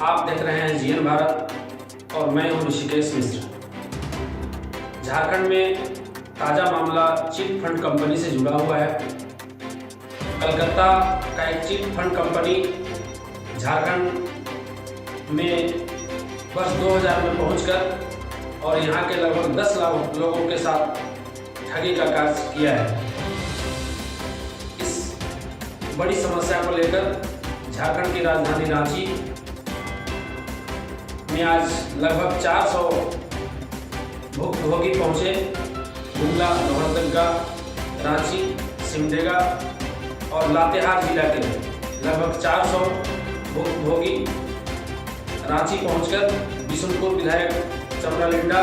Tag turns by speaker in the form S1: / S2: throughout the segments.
S1: आप देख रहे हैं जीएन भारत और मैं हूं ऋषिकेश मिश्र। झारखंड में ताज़ा मामला चिट फंड कंपनी से जुड़ा हुआ है। कलकत्ता का एक चिट फंड कंपनी झारखंड में वर्ष 2000 में पहुंचकर और यहां के लगभग 10 लाख लोगों के साथ ठगी का कार्य किया है। इस बड़ी समस्या को लेकर झारखंड की राजधानी रांची में आज लगभग 400 भुक्तभोगी पहुंचे। गुमला, लोहरदगा, रांची, सिमडेगा और लातेहार जिला के लगभग 400 भुक्तभोगी रांची पहुंचकर बिशुनपुर विधायक चमरा लिंडा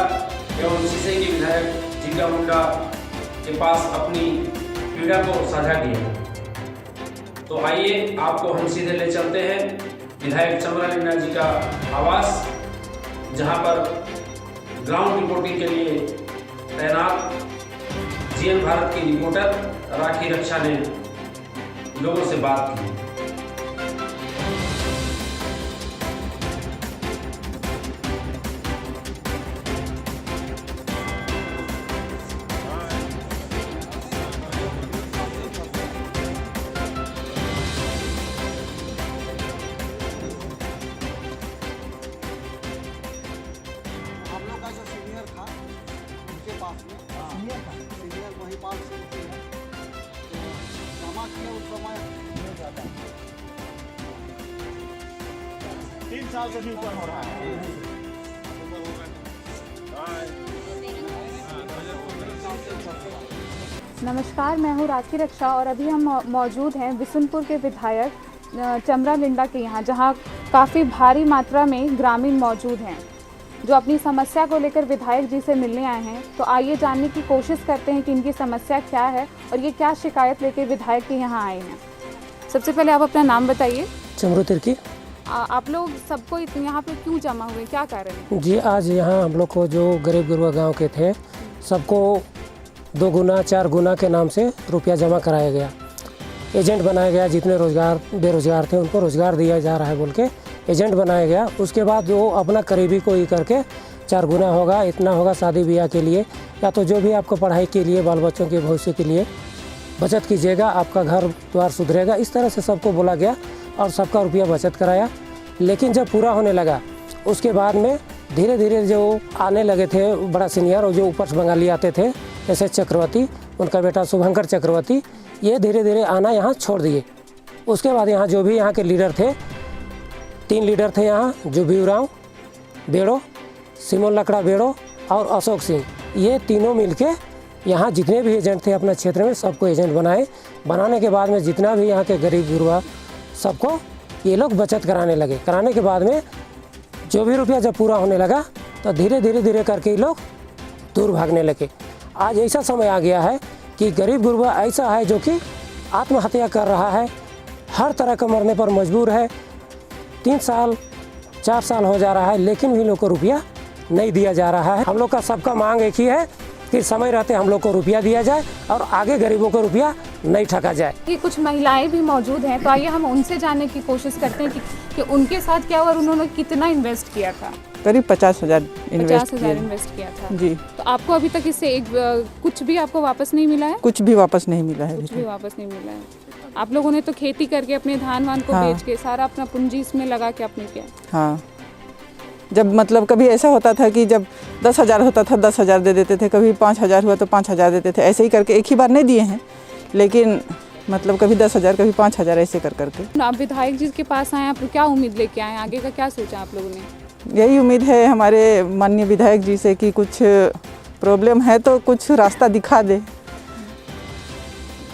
S1: एवं सिसई के विधायक जिग्गा मुंडा के पास अपनी पीड़ा को साझा किया। तो आइए आपको हम सीधे ले चलते हैं विधायक चमरा लिंडा जी का आवास, जहां पर ग्राउंड रिपोर्टिंग के लिए तैनात जीएन भारत की रिपोर्टर राखी रक्षा ने लोगों से बात की।
S2: सीनियर महिपाल सिंह जी हैं, तो जमा किया उस समय
S3: 3 साल से भी ऊपर हो रहा है।
S4: नमस्कार, मैं हूँ राखी रक्षा और अभी हम मौजूद हैं बिशुनपुर के विधायक चमरा लिंडा के यहाँ, जहाँ काफ़ी भारी मात्रा में ग्रामीण मौजूद हैं जो अपनी समस्या को लेकर विधायक जी से मिलने आए हैं। तो आइए जानने की कोशिश करते हैं कि इनकी समस्या क्या है और ये क्या शिकायत लेकर विधायक के यहाँ आए हैं। सबसे पहले आप अपना नाम बताइए।
S5: चमरू तिर्की।
S4: आप लोग सबको यहाँ पे क्यों जमा हुए, क्या कारण है?
S5: जी, आज यहाँ हम लोग को जो गरीब गुरबा गांव के थे सबको 2 गुना 4 गुना के नाम से रुपया जमा कराया गया। एजेंट बनाया गया, जितने बेरोजगार थे उनको रोज़गार दिया जा रहा है बोल के एजेंट बनाया गया। उसके बाद जो अपना करीबी को ही करके 4 गुना होगा, इतना होगा शादी ब्याह के लिए, या तो जो भी आपको पढ़ाई के लिए, बाल बच्चों के भविष्य के लिए बचत कीजिएगा, आपका घर द्वार सुधरेगा, इस तरह से सबको बोला गया और सबका रुपया बचत कराया। लेकिन जब पूरा होने लगा उसके बाद में धीरे धीरे जो आने लगे थे बड़ा सीनियर और जो ऊपर से बंगाली आते थे, जैसे चक्रवर्ती, उनका बेटा शुभंकर चक्रवर्ती, ये धीरे धीरे आना यहाँ छोड़ दिए। उसके बाद यहाँ जो भी यहाँ के लीडर थे, 3 लीडर थे यहाँ, जो भीवराव बेड़ो, सिमोन लकड़ा बेड़ो और अशोक सिंह, ये तीनों मिलके यहाँ जितने भी एजेंट थे अपने क्षेत्र में सबको एजेंट बनाए। बनाने के बाद में जितना भी यहाँ के गरीब गुरबा सबको ये लोग बचत कराने लगे। कराने के बाद में जो भी रुपया जब पूरा होने लगा तो धीरे धीरे करके ये लोग दूर भागने लगे। आज ऐसा समय आ गया है कि गरीब गुरबा ऐसा है जो कि आत्महत्या कर रहा है, हर तरह का मरने पर मजबूर है। 3 साल 4 साल हो जा रहा है लेकिन भी लोग को रुपया नहीं दिया जा रहा है। हम लोग का सबका मांग एक ही है कि समय रहते हम लोग को रुपया दिया जाए और आगे गरीबों को रुपया नहीं ठगा जाए।
S4: ये कुछ महिलाएं भी मौजूद हैं, तो आइए हम उनसे जानने की कोशिश करते हैं कि उनके साथ क्या हुआ और उन्होंने कितना इन्वेस्ट किया था।
S6: करीब 50,000 इन्वेस्ट
S4: किया था
S6: जी।
S4: तो आपको अभी तक इससे कुछ भी आपको वापस नहीं मिला है?
S6: कुछ भी वापस नहीं मिला है।
S4: कुछ भी वापस नहीं मिला है। आप लोगों ने तो खेती करके अपने धान वान को बेच के सारा अपना पूंजी इसमें लगा के आपने किया।
S6: हाँ, जब मतलब कभी ऐसा होता था कि जब 10,000 होता था 10,000 दे देते थे, कभी 5,000 हुआ तो 5,000 देते थे, ऐसे ही करके एक ही बार नहीं दिए हैं, लेकिन मतलब कभी 10,000 कभी 5,000 ऐसे कर करके।
S4: आप विधायक जी के पास आए, आप क्या उम्मीद लेके आए, आगे का क्या सोचा आप लोगों ने?
S6: यही उम्मीद है हमारे माननीय विधायक जी से कि कुछ प्रॉब्लम है तो कुछ रास्ता दिखा दे,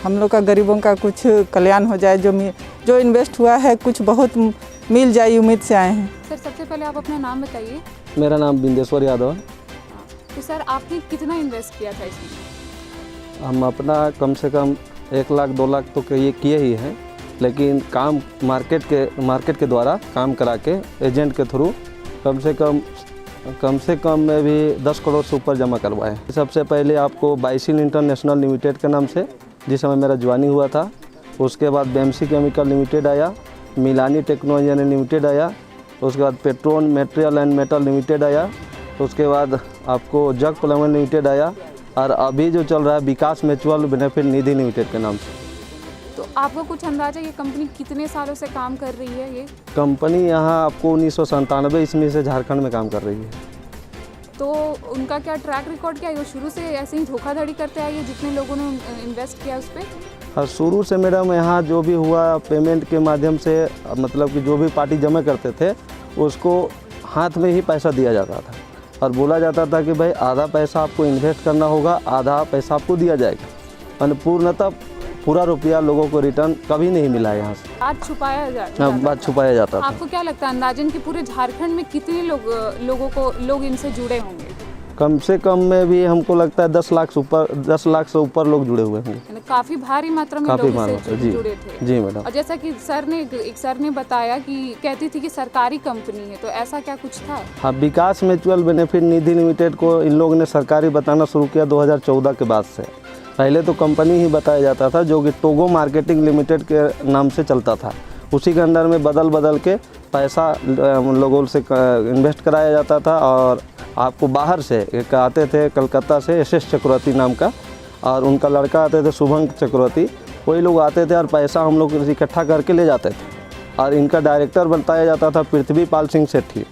S6: हम लोग का गरीबों का कुछ कल्याण हो जाए, जो इन्वेस्ट हुआ है कुछ बहुत मिल जाए, उम्मीद से आए हैं।
S4: सर, सबसे पहले आप अपना नाम बताइए।
S7: मेरा नाम बिंदेश्वर यादव है।
S4: तो सर, आपने कितना इन्वेस्ट किया था इसमें?
S7: हम अपना कम से कम 1 लाख 2 लाख तो किए ही हैं, लेकिन काम मार्केट के द्वारा काम करा के एजेंट के थ्रू कम से कम में भी 10 करोड़ से ऊपर जमा करवाए। सबसे पहले आपको बाइसिल इंटरनेशनल लिमिटेड के नाम से जिस समय मेरा ज्वाइनिंग हुआ था, उसके बाद बेमसी केमिकल लिमिटेड आया, मिलानी टेक्नोलॉजी लिमिटेड आया, उसके बाद Patreon material and metal limited आया, उसके बाद आपको जग प्लम्बर लिमिटेड आया, और अभी जो चल रहा है विकास म्यूचुअल बेनिफिट निधि लिमिटेड के नाम से।
S4: तो आपको कुछ अंदाजा ये कंपनी कितने सालों से काम कर रही है? ये
S7: कंपनी यहाँ आपको 1997 ईस्वी से झारखंड में काम कर रही है।
S4: तो उनका क्या ट्रैक रिकॉर्ड क्या है? वो शुरू से ऐसे ही धोखाधड़ी करते आई है जितने लोगों ने इन्वेस्ट किया उस पर?
S7: और शुरू से मैडम यहाँ जो भी हुआ पेमेंट के माध्यम से, मतलब कि जो भी पार्टी जमा करते थे उसको हाथ में ही पैसा दिया जाता था और बोला जाता था कि भाई आधा पैसा आपको इन्वेस्ट करना होगा, आधा पैसा आपको दिया जाएगा, और पूर्णतः पूरा रुपया लोगों को रिटर्न कभी नहीं मिला है यहाँ से।
S4: बात छुपाया जाता
S7: बात छुपाया जाता था।
S4: आपको क्या लगता है अंदाजन कि पूरे झारखंड में कितने लोग इनसे जुड़े होंगे?
S7: कम से कम में भी हमको लगता है 10 लाख से ऊपर लोग जुड़े हुए होंगे।
S4: काफ़ी भारी मात्रा में
S7: काफ़ी
S4: लोग इससे
S7: जी,
S4: जुड़े थे।
S7: जी मैडम।
S4: और जैसा कि एक सर ने बताया कि कहती थी कि सरकारी कंपनी है, तो ऐसा क्या कुछ था?
S7: हाँ, विकास म्यूचुअल बेनिफिट निधि लिमिटेड को इन लोगों ने सरकारी बताना शुरू किया 2014 के बाद से। पहले तो कंपनी ही बताया जाता था जो कि टोगो मार्केटिंग लिमिटेड के नाम से चलता था। उसी के अंदर में बदल के पैसा लोगों से इन्वेस्ट कराया जाता था, और आपको बाहर से एक आते थे कलकत्ता से एस चक्रवर्ती नाम का, और उनका लड़का आते थे शुभंक चक्रवर्ती, वही लोग आते थे और पैसा हम लोग इकट्ठा करके ले जाते थे, और इनका डायरेक्टर बताया जाता था पृथ्वीपाल सिंह सेठी।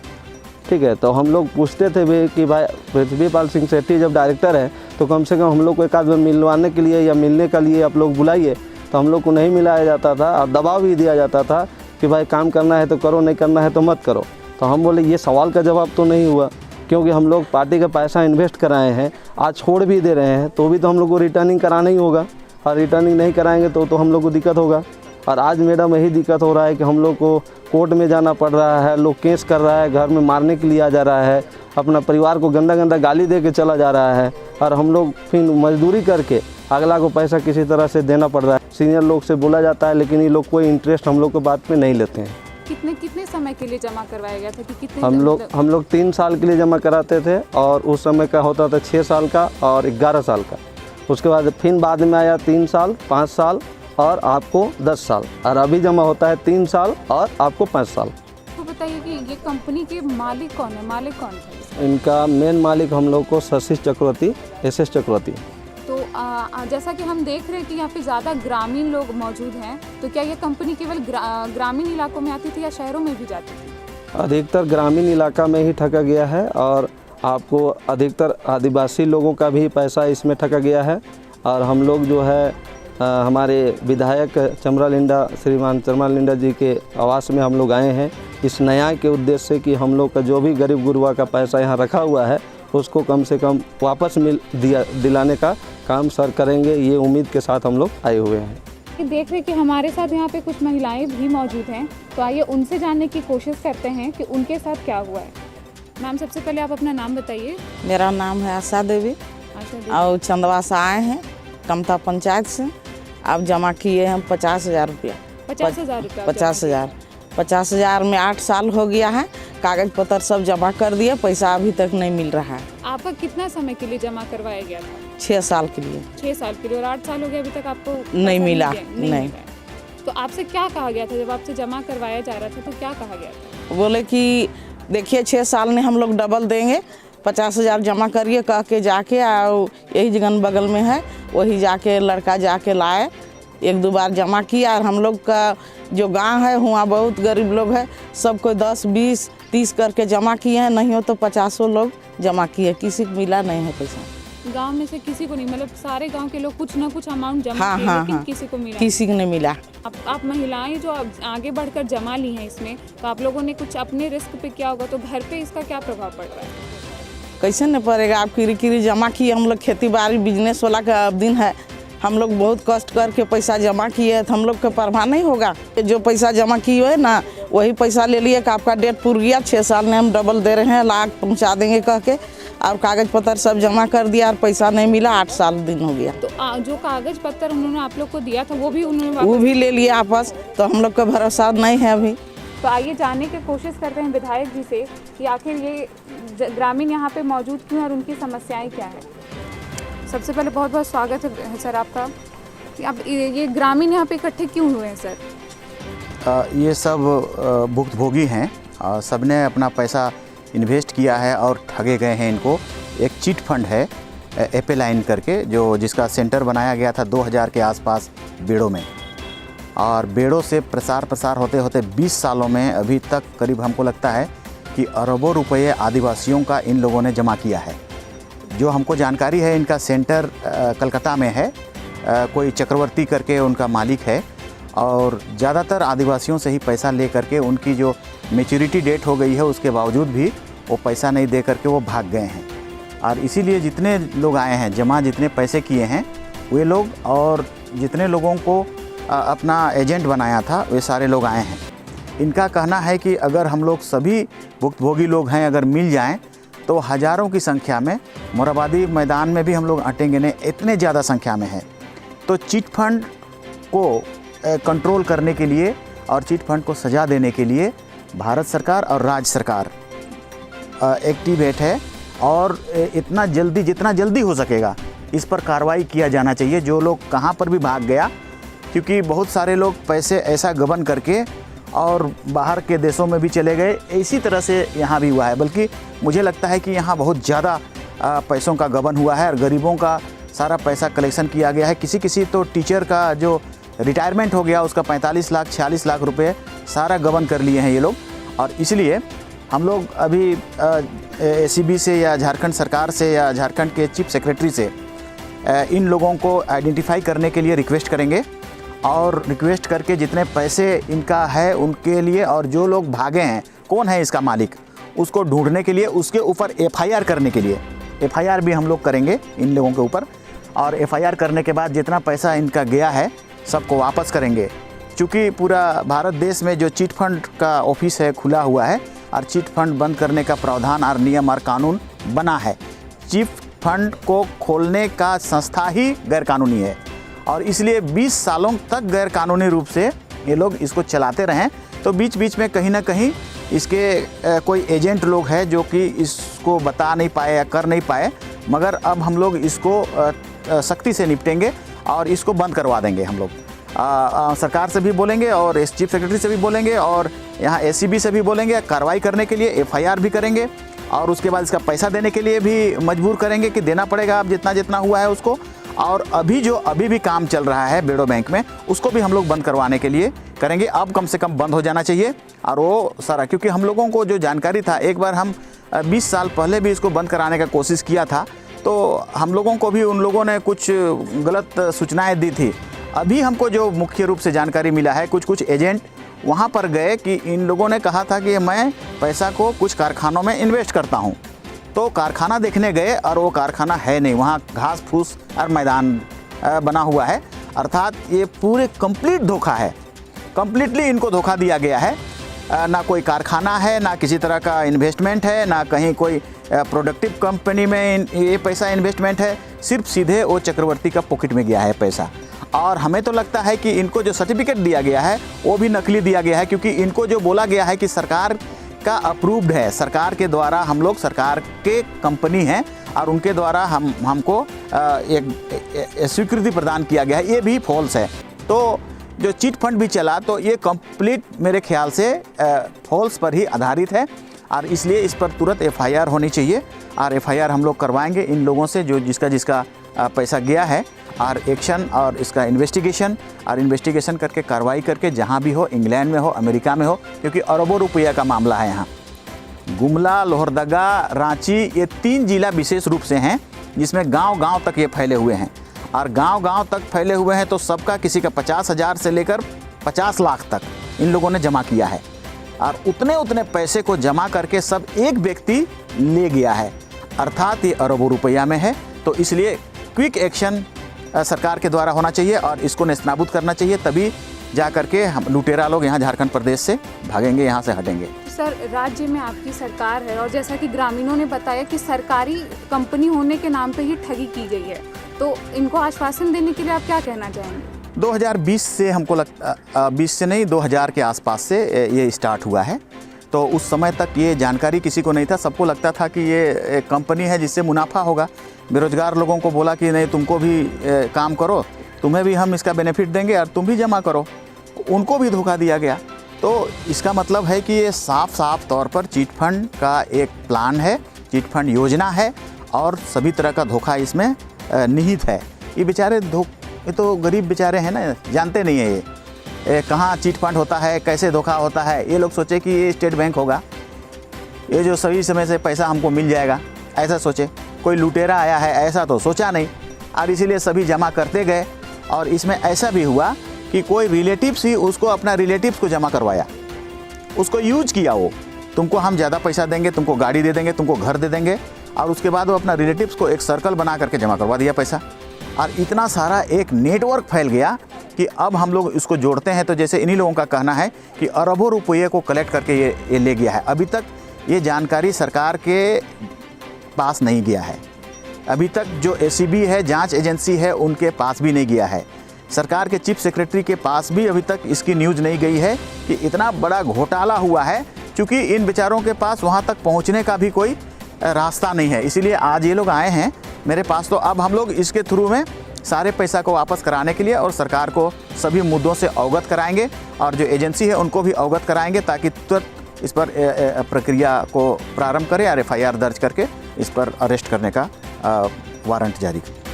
S7: ठीक है, तो हम लोग पूछते थे भी कि भाई पृथ्वीपाल सिंह सेठी जब डायरेक्टर है तो कम से कम हम लोग को एक आध बार मिलवाने के लिए या मिलने के लिए आप लोग बुलाइए, तो हम लोग को नहीं मिलाया जाता था और दबाव भी दिया जाता था कि भाई काम करना है तो करो, नहीं करना है तो मत करो। तो हम बोले ये सवाल का जवाब तो नहीं हुआ, क्योंकि हम लोग पार्टी का पैसा इन्वेस्ट कराए हैं, आज छोड़ भी दे रहे हैं तो भी तो हम लोग को रिटर्निंग कराना ही होगा, और रिटर्निंग नहीं कराएंगे तो हम लोग को दिक्कत होगा। और आज मैडम यही दिक्कत हो रहा है कि हम लोग को कोर्ट में जाना पड़ रहा है, लोग केस कर रहा है, घर में मारने के लिए आ जा रहा है, अपना परिवार को गंदा गाली दे के चला जा रहा है, और हम लोग फिर मजदूरी करके अगला को पैसा किसी तरह से देना पड़ रहा है। सीनियर लोग से बोला जाता है लेकिन ये लोग कोई इंटरेस्ट हम लोग को बात में नहीं लेते हैं।
S4: कितने समय के लिए जमा करवाया गया था कि कितने?
S7: हम लोग 3 साल के लिए जमा कराते थे, और उस समय का होता था 6 साल का और 11 साल का। उसके बाद फिर बाद में आया 3 साल, 5 साल और आपको 10 साल, और अभी जमा होता है 3 साल और आपको 5 साल।
S4: तो बताइए कि ये कंपनी के मालिक कौन है? मालिक कौन है?
S7: इनका मेन मालिक हम लोग को शशि चक्रवर्ती, एस चक्रवर्ती।
S4: तो जैसा कि हम देख रहे हैं कि यहाँ पे ज़्यादा ग्रामीण लोग मौजूद हैं, तो क्या ये कंपनी केवल ग्रामीण इलाकों में आती थी या शहरों में भी जाती थी? अधिकतर
S7: ग्रामीण इलाका में ही ठगा गया है, और आपको अधिकतर आदिवासी लोगों का भी पैसा इसमें ठगा गया है। और हम लोग जो है हमारे विधायक चमरालिंडा, श्रीमान चमरालिंडा जी के आवास में हम लोग आए हैं इस न्याय के उद्देश्य से कि हम लोग का जो भी गरीब गुरबा का पैसा यहाँ रखा हुआ है उसको कम से कम वापस दिलाने का काम सर करेंगे, ये उम्मीद के साथ हम लोग आए हुए हैं।
S4: देख रहे कि हमारे साथ यहाँ पे कुछ महिलाएं भी मौजूद हैं, तो आइए उनसे जानने की कोशिश करते हैं कि उनके साथ क्या हुआ है। मैम, सबसे पहले आप अपना नाम बताइए।
S8: मेरा नाम है आशा देवी, और चंदवा से आए हैं, कमता पंचायत से। अब जमा किए हैं 50,000 रुपया।
S4: 50,000 रुपया?
S8: 50,000 में 8 साल हो गया है, कागज पत्र सब जमा कर दिए, पैसा अभी तक नहीं मिल रहा है।
S4: आपका कितना समय के लिए जमा करवाया गया था?
S8: 6 साल के लिए।
S4: 6 साल के लिए, और 8 साल हो गए अभी तक आपको
S8: नहीं मिला?
S4: नहीं। तो आपसे क्या कहा गया था जब आपसे जमा करवाया जा रहा था? तो क्या कहा गया था?
S8: बोले कि देखिए 6 साल में हम लोग डबल देंगे, 50,000 जमा करिए कह के जाके, और यही जगह बगल में है, वही जाके लड़का जाके लाए, 1-2 बार जमा किया। और हम लोग का जो गांव है वहाँ बहुत गरीब लोग है, सबको 10, 20, 30 करके जमा किए हैं, नहीं हो तो 50 लोग जमा किए, किसी को मिला नहीं है पैसा।
S4: गांव में से किसी को नहीं? मतलब सारे गांव के लोग कुछ ना कुछ अमाउंट जमा किए, लेकिन किसी को मिला?
S8: किसी को नहीं मिला।
S4: आप महिलाएं जो आगे बढ़कर जमा ली हैं इसमें, तो आप लोगों ने कुछ अपने रिस्क पे किया होगा, तो घर पे इसका क्या प्रभाव पड़ रहा है?
S8: कैसे नहीं पड़ेगा? आप किरी जमा किए, हम लोग खेती बाड़ी बिजनेस वाला का दिन है, हम लोग बहुत कष्ट करके पैसा जमा किए, तो हम लोग का प्रभाव नहीं होगा? जो पैसा जमा किए है ना, वही पैसा ले लिए कि आपका डेट पूर गया, 6 साल में हम डबल दे रहे हैं, लाख पहुंचा देंगे कह के, और कागज पत्र सब जमा कर दिया और पैसा नहीं मिला, 8 साल दिन हो गया।
S4: तो जो कागज पत्र उन्होंने आप लोग को दिया था वो भी
S8: ले लिया आपस, तो हम लोग का भरोसा नहीं है अभी।
S4: तो आइए जानने की कोशिश करते हैं विधायक जी से कि आखिर ये ग्रामीण यहाँ पे मौजूद क्यों और उनकी समस्याएं क्या है। सबसे पहले बहुत बहुत स्वागत है सर आपका। अब ये ग्रामीण यहाँ पे इकट्ठे क्यों हुए हैं सर?
S3: ये सब भुक्तभोगी हैं,
S9: सबने अपना पैसा इन्वेस्ट किया है और ठगे गए हैं इनको। एक चिट फंड है एपेलाइन करके, जो जिसका सेंटर बनाया गया था 2000 के आसपास बेड़ों में, और बेड़ों से प्रसार होते होते 20 सालों में अभी तक करीब हमको लगता है कि अरबों रुपए आदिवासियों का इन लोगों ने जमा किया है। जो हमको जानकारी है इनका सेंटर कलकत्ता में है, कोई चक्रवर्ती करके उनका मालिक है, और ज़्यादातर आदिवासियों से ही पैसा ले करके उनकी जो मैच्योरिटी डेट हो गई है उसके बावजूद भी वो पैसा नहीं दे करके वो भाग गए हैं। और इसीलिए जितने लोग आए हैं, जमा जितने पैसे किए हैं वे लोग, और जितने लोगों को अपना एजेंट बनाया था वे सारे लोग आए हैं। इनका कहना है कि अगर हम लोग सभी भुक्तभोगी लोग हैं अगर मिल जाएं तो हज़ारों की संख्या में, मोराबादी मैदान में भी हम लोग अटेंगे नहीं, इतने ज़्यादा संख्या में है। तो चिट फंड को कंट्रोल करने के लिए और चिट फंड को सजा देने के लिए भारत सरकार और राज्य सरकार एक्टिवेट है, और इतना जल्दी, जितना जल्दी हो सकेगा इस पर कार्रवाई किया जाना चाहिए। जो लोग कहाँ पर भी भाग गया, क्योंकि बहुत सारे लोग पैसे ऐसा गबन करके और बाहर के देशों में भी चले गए, इसी तरह से यहाँ भी हुआ है। बल्कि मुझे लगता है कि यहाँ बहुत ज़्यादा पैसों का गबन हुआ है और गरीबों का सारा पैसा कलेक्शन किया गया है। किसी तो टीचर का जो रिटायरमेंट हो गया उसका 45 लाख 46 लाख रुपए सारा गबन कर लिए हैं ये लोग। और इसलिए हम लोग अभी ACB से या झारखंड सरकार से या झारखंड के चीफ सेक्रेटरी से इन लोगों को आइडेंटिफाई करने के लिए रिक्वेस्ट करेंगे, और रिक्वेस्ट करके जितने पैसे इनका है उनके लिए, और जो लोग भागे हैं कौन है इसका मालिक उसको ढूंढने के लिए, उसके ऊपर FIR करने के लिए FIR भी हम लोग करेंगे इन लोगों के ऊपर। और FIR करने के बाद जितना पैसा इनका गया है सबको वापस करेंगे। चूँकि पूरा भारत देश में जो चिट फंड का ऑफिस है खुला हुआ है, और चिट फंड बंद करने का प्रावधान और नियम और कानून बना है। चिट फंड को खोलने का संस्था ही गैरकानूनी है, और इसलिए 20 सालों तक गैरकानूनी रूप से ये लोग इसको चलाते रहें। तो बीच बीच में कहीं ना कहीं इसके कोई एजेंट लोग हैं जो कि इसको बता नहीं पाए या कर नहीं पाए, मगर अब हम लोग इसको सख्ती से निपटेंगे और इसको बंद करवा देंगे। हम लोग सरकार से भी बोलेंगे और इस चीफ सेक्रेटरी से भी बोलेंगे और यहाँ ACB से भी बोलेंगे, कार्रवाई करने के लिए FIR भी करेंगे, और उसके बाद इसका पैसा देने के लिए भी मजबूर करेंगे कि देना पड़ेगा अब जितना जितना हुआ है उसको। और अभी भी काम चल रहा है बेड़ो बैंक में, उसको भी हम लोग बंद करवाने के लिए करेंगे। अब कम से कम बंद हो जाना चाहिए। और वो सारा, क्योंकि हम लोगों को जो जानकारी था, एक बार हम 20 साल पहले भी इसको बंद कराने का कोशिश किया था, तो हम लोगों को भी उन लोगों ने कुछ गलत सूचनाएं दी थी। अभी हमको जो मुख्य रूप से जानकारी मिला है, कुछ एजेंट वहाँ पर गए कि इन लोगों ने कहा था कि मैं पैसा को कुछ कारखानों में इन्वेस्ट करता हूँ। तो कारखाना देखने गए और वो कारखाना है नहीं, वहाँ घास फूस और मैदान बना हुआ है। अर्थात ये पूरे कंप्लीट धोखा है, कंप्लीटली इनको धोखा दिया गया है। ना कोई कारखाना है, ना किसी तरह का इन्वेस्टमेंट है, ना कहीं कोई प्रोडक्टिव कंपनी में ये पैसा इन्वेस्टमेंट है। सिर्फ सीधे वो चक्रवर्ती का पॉकेट में गया है पैसा। और हमें तो लगता है कि इनको जो सर्टिफिकेट दिया गया है वो भी नकली दिया गया है, क्योंकि इनको जो बोला गया है कि सरकार का अप्रूव्ड है, सरकार के द्वारा हम लोग सरकार के कंपनी हैं और उनके द्वारा हमको एक स्वीकृति प्रदान किया गया है, ये भी फॉल्स है। तो जो चिट फंड भी चला तो ये कंप्लीट मेरे ख्याल से फॉल्स पर ही आधारित है, और इसलिए इस पर तुरंत FIR होनी चाहिए। और FIR हम लोग करवाएंगे इन लोगों से जो जिसका पैसा गया है, और एक्शन और इसका इन्वेस्टिगेशन करके कार्रवाई करके जहाँ भी हो, इंग्लैंड में हो, अमेरिका में हो, क्योंकि अरबों रुपया का मामला है यहाँ। गुमला, लोहरदगा, रांची, ये 3 जिला विशेष रूप से हैं जिसमें गांव-गांव तक ये फैले हुए हैं। और गांव-गांव तक फैले हुए हैं तो सबका किसी का 50,000 से लेकर 50 लाख तक इन लोगों ने जमा किया है, और उतने पैसे को जमा करके सब एक व्यक्ति ले गया है। अर्थात ये अरबों रुपया में है। तो इसलिए क्विक एक्शन सरकार के द्वारा होना चाहिए और इसको नेस्तनाबूद करना चाहिए, तभी जा करके हम लुटेरा लोग यहाँ झारखंड प्रदेश से भागेंगे, यहाँ से हटेंगे।
S4: सर, राज्य में आपकी सरकार है और जैसा कि ग्रामीणों ने बताया कि सरकारी कंपनी होने के नाम पे ही ठगी की गई है, तो इनको आश्वासन देने के लिए आप क्या कहना चाहेंगे?
S9: 2020 से हमको लगता 20 से नहीं 2000 के आसपास से ये स्टार्ट हुआ है। तो उस समय तक ये जानकारी किसी को नहीं था। सबको लगता था कि ये एक कंपनी है जिससे मुनाफा होगा। बेरोजगार लोगों को बोला कि नहीं, तुमको भी काम करो, तुम्हें भी हम इसका बेनिफिट देंगे और तुम भी जमा करो। उनको भी धोखा दिया गया। तो इसका मतलब है कि ये साफ साफ तौर पर चिट फंड का एक प्लान है, चिट फंड योजना है और सभी तरह का धोखा इसमें निहित है। ये बेचारे ये तो गरीब बेचारे हैं ना, जानते नहीं है ये कहाँ चिट फंड होता है, कैसे धोखा होता है। ये लोग सोचे कि ये स्टेट बैंक होगा, ये जो सही समय से पैसा हमको मिल जाएगा, ऐसा सोचे। कोई लुटेरा आया है ऐसा तो सोचा नहीं, और इसीलिए सभी जमा करते गए। और इसमें ऐसा भी हुआ कि कोई रिलेटिव्स ही उसको अपना रिलेटिव्स को जमा करवाया, उसको यूज किया। वो तुमको हम ज़्यादा पैसा देंगे, तुमको गाड़ी दे देंगे, तुमको घर दे देंगे, और उसके बाद वो अपना रिलेटिव्स को एक सर्कल बना करके जमा करवा दिया पैसा। और इतना सारा एक नेटवर्क फैल गया कि अब हम लोग इसको जोड़ते हैं तो जैसे इन्हीं लोगों का कहना है कि अरबों रुपये को कलेक्ट करके ये ले गया है। अभी तक ये जानकारी सरकार के पास नहीं गया है, अभी तक जो एसीबी है, जांच एजेंसी है, उनके पास भी नहीं गया है। सरकार के चीफ सेक्रेटरी के पास भी अभी तक इसकी न्यूज़ नहीं गई है कि इतना बड़ा घोटाला हुआ है, क्योंकि इन बेचारों के पास वहाँ तक पहुँचने का भी कोई रास्ता नहीं है। इसीलिए आज ये लोग आए हैं मेरे पास। तो अब हम लोग इसके थ्रू में सारे पैसा को वापस कराने के लिए और सरकार को सभी मुद्दों से अवगत कराएंगे, और जो एजेंसी है उनको भी अवगत कराएंगे, ताकि तुरंत इस पर प्रक्रिया को प्रारंभ करें और FIR दर्ज करके इस पर अरेस्ट करने का वारंट जारी करें।